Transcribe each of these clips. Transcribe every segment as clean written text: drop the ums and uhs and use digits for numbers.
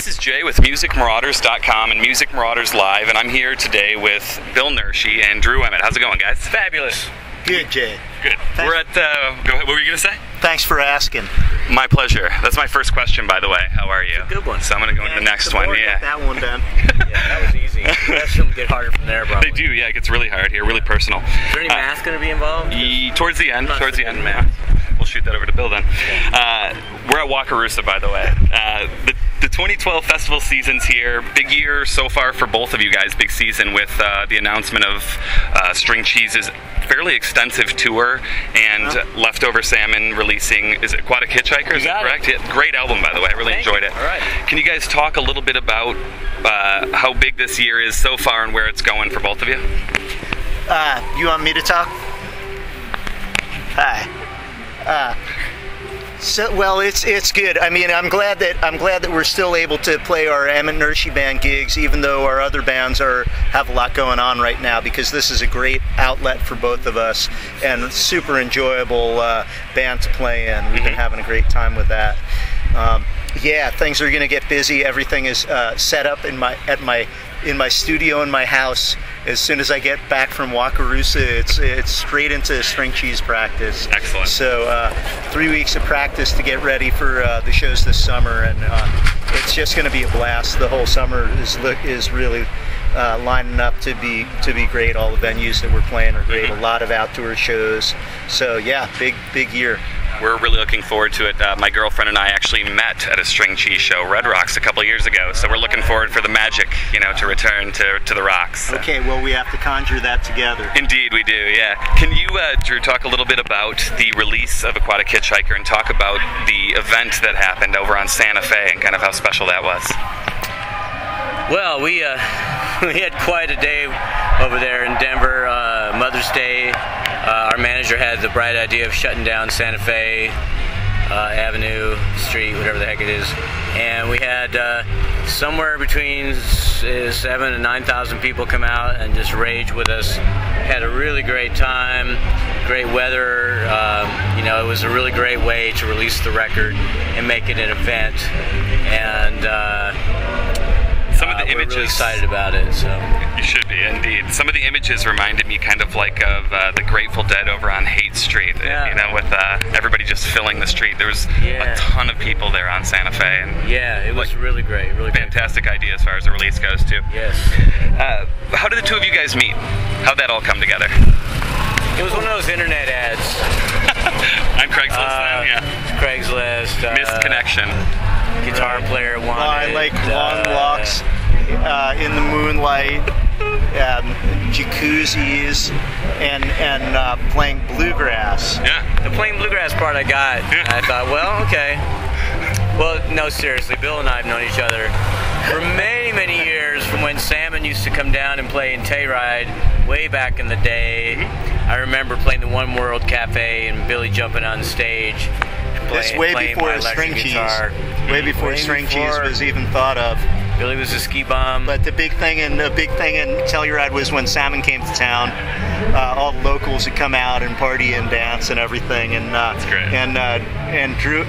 This is Jay with MusicMarauders.com and Music Marauders Live, and I'm here today with Bill Nershi and Drew Emmitt. How's it going, guys? Fabulous. Good, Jay. Good. Thanks. We're at, go ahead, what were you going to say? Thanks for asking. My pleasure. That's my first question, by the way. How are you? It's a good one. So I'm going to go into the next one. Get that one done. Yeah, that was easy. The rest of them get harder from there, probably. They do, yeah. It gets really hard here, really personal. Is there any math going to be involved? Towards the end. Towards the end. Math. We'll shoot that over to Bill then. We're at Wakarusa, by the way. The 2012 festival season's here. Big year so far for both of you guys. Big season with the announcement of String Cheese's fairly extensive tour and Leftover Salmon releasing, is it Aquatic Hitchhiker? Is that correct? Yeah, great album, by the way. I really enjoyed it. All right. Can you guys talk a little bit about how big this year is so far and where it's going for both of you? You want me to talk? Hi. Well, it's good. I mean, I'm glad that we're still able to play our Emmitt-Nershi band gigs, even though our other bands have a lot going on right now, because this is a great outlet for both of us and super enjoyable band to play in. We've been having a great time with that. Yeah, things are going to get busy. Everything is set up in my studio in my house. As soon as I get back from Wakarusa, it's straight into string cheese practice. Excellent. So 3 weeks of practice to get ready for the shows this summer, and it's just going to be a blast. The whole summer is really lining up to be great. All the venues that we're playing are great. A lot of outdoor shows. So yeah, big year. We're really looking forward to it. My girlfriend and I actually met at a String Cheese show, Red Rocks, a couple years ago. So we're looking forward for the magic, to return to the Rocks. Okay, well, we have to conjure that together. Indeed, we do. Yeah. Can you, Drew, talk a little bit about the release of Aquatic Hitchhiker and talk about the event that happened over on Santa Fe and kind of how special that was? Well, we had quite a day over there in Denver. Mother's Day. Our manager had the bright idea of shutting down Santa Fe Avenue, Street, whatever the heck it is, and we had somewhere between 7,000 and 9,000 people come out and just rage with us. Had a really great time, great weather. It was a really great way to release the record and make it an event, and some of the images, we're really excited about it. So you should be, indeed. Some of the images reminded me kind of like of the Grateful Dead over on Haight Street. With everybody just filling the street. There was a ton of people there on Santa Fe, and yeah, it was really great. Really fantastic idea as far as the release goes too. Yes. How did the two of you guys meet? How'd that all come together? It was one of those internet ads. On Craigslist, then, yeah. Craigslist. Missed connection. Guitar player wanted. I like long walks in the moonlight, jacuzzis, and playing bluegrass. Yeah. The playing bluegrass part I got. Yeah. I thought, well, okay. Well, no, seriously, Bill and I have known each other for many, many years, from when Salmon used to come down and play in Telluride way back in the day. I remember playing the One World Cafe and Billy jumping on stage. That's way before String Cheese. Way before String Cheese was even thought of. Billy was a ski bum. But the big thing in Telluride was when Salmon came to town. All the locals would come out and party and dance and everything. And that's great. And Drew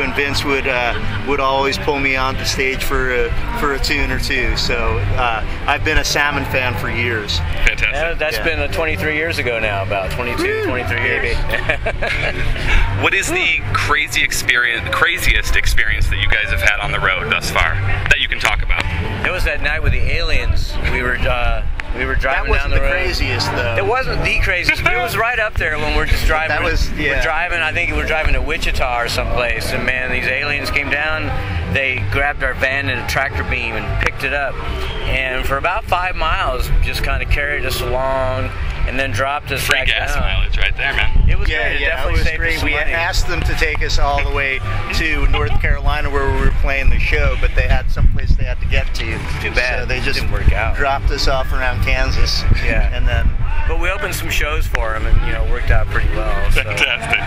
and Vince would always pull me on the stage for a tune or two. So I've been a Salmon fan for years. Fantastic. That's been 23 years ago now, about 22, 23 years. What is the craziest experience that you guys have had on the road thus far that you can talk about? It was that night with the Aliens. We were driving down the road. That wasn't the craziest, though. It wasn't the craziest, but it was right up there when we're just driving. That was, yeah. We're driving, I think we're driving to Wichita or someplace, and man, these aliens came down, they grabbed our van in a tractor beam and picked it up, and for about 5 miles, just kind of carried us along, and then dropped us back down. Free gas mileage right there, man. It was great. It definitely was saved great. us We money. asked them to take us all the way to North Carolina where we were playing the show, but they had someplace they had to get to. Too bad. So they just didn't work out. Dropped us off around Kansas. Yeah. And then. But we opened some shows for them, and it worked out pretty well. So. Fantastic.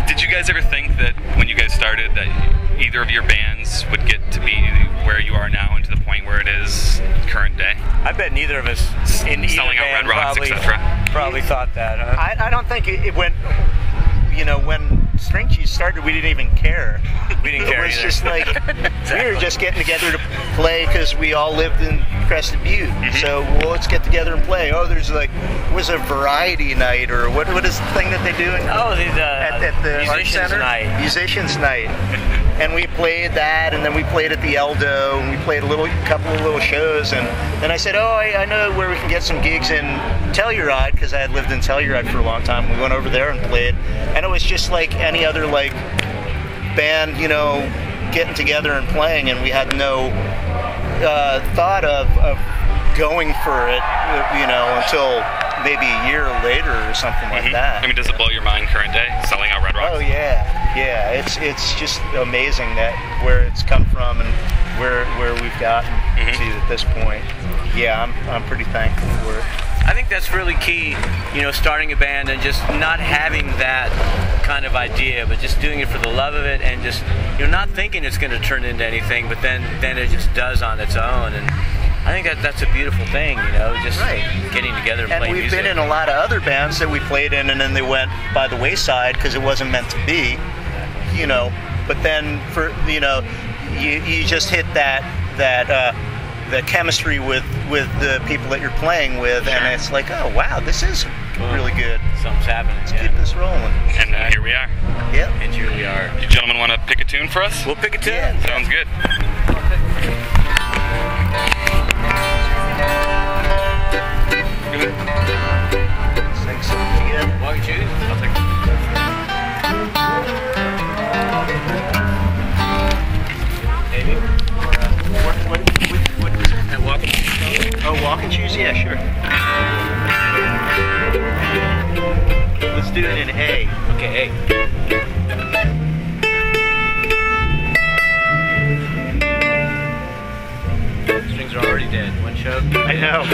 Did you guys ever think that when you guys started that either of your bands would get to be where you are now and to the point where it is current day? I bet neither of us in either selling out band Red Rocks, etc. probably thought that. Huh? I don't think it went. you know, when String Cheese started, we didn't even care. We didn't care It was either. just like, Exactly. we were just getting together to play because we all lived in Crested Butte. So, well, let's get together and play. Oh, there's like, was a variety night, or what is the thing that they do? Oh, At the Art Musicians Center? Night. Musicians Night. And we played that, and then we played at the Eldo, and we played a couple of little shows, and then I said, oh, I know where we can get some gigs in Telluride, because I had lived in Telluride for a long time. We went over there and played, and it was just like any other like band, you know, getting together and playing, and we had no thought of going for it, you know, until maybe a year later or something like that. I mean, does it blow your mind current day, selling out Red Rocks? Oh yeah. It's just amazing that where it's come from and where we've gotten to at this point. Yeah, I'm pretty thankful for it. I think that's really key, you know, starting a band and just not having that kind of idea, but just doing it for the love of it, and just, you know, not thinking it's going to turn into anything, but then it just does on its own. And I think that's a beautiful thing, you know, just getting together and playing we've music. been in a lot of other bands that we played in, and then they went by the wayside because it wasn't meant to be, you know. But then, for you know, you just hit the chemistry with the people that you're playing with, and it's like, oh wow, this is really good. Something's happening. Let's keep this rolling. And here we are. Yep. And here we are. You gentlemen want to pick a tune for us? We'll pick a tune. Yeah. Sounds good. Sing something together. Walk and choose. I'll take Maybe. What was it? And walk and choose. Oh, Walk and Choose? Yeah, sure. Let's do it in A. Okay, hey. Strings are already dead. One choke. I know.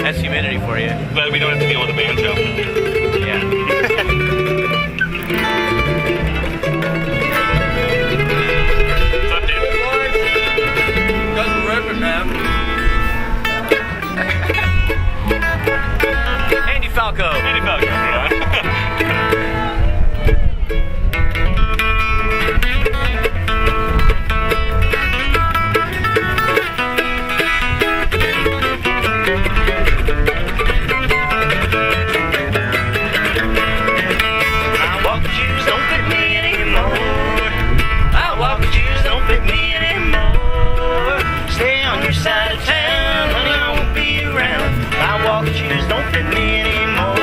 That's humidity for you. Glad we don't have to deal with a banjo. Yeah. What's up, dude? Doesn't rip, man. Andy Falco. Andy Falco. My walking shoes don't fit me anymore. My walking shoes don't fit me anymore. Stay on your side of town, honey, I won't be around. My walking shoes don't fit me anymore.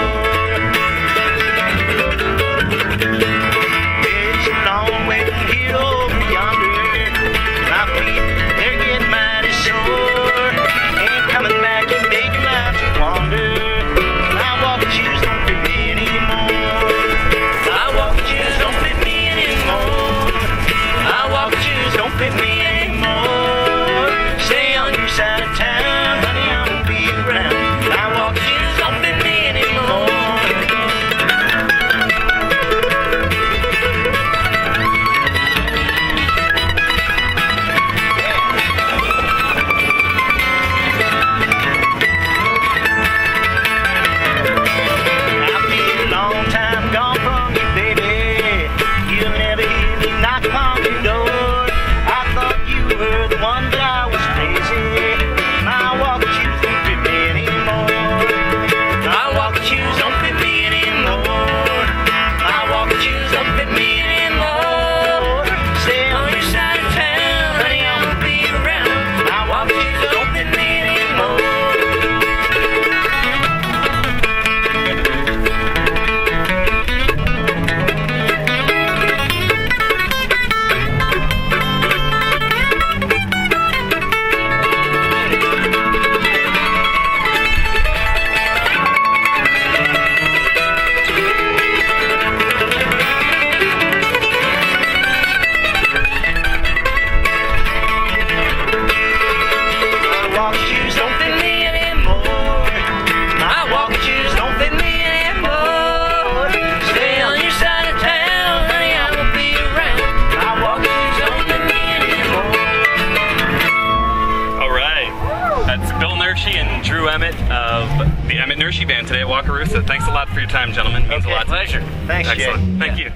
Emmitt-Nershi Band today at Wakarusa. Thanks a lot for your time, gentlemen. It means a lot to me. Pleasure. Thanks, Jay. Excellent. Thank you.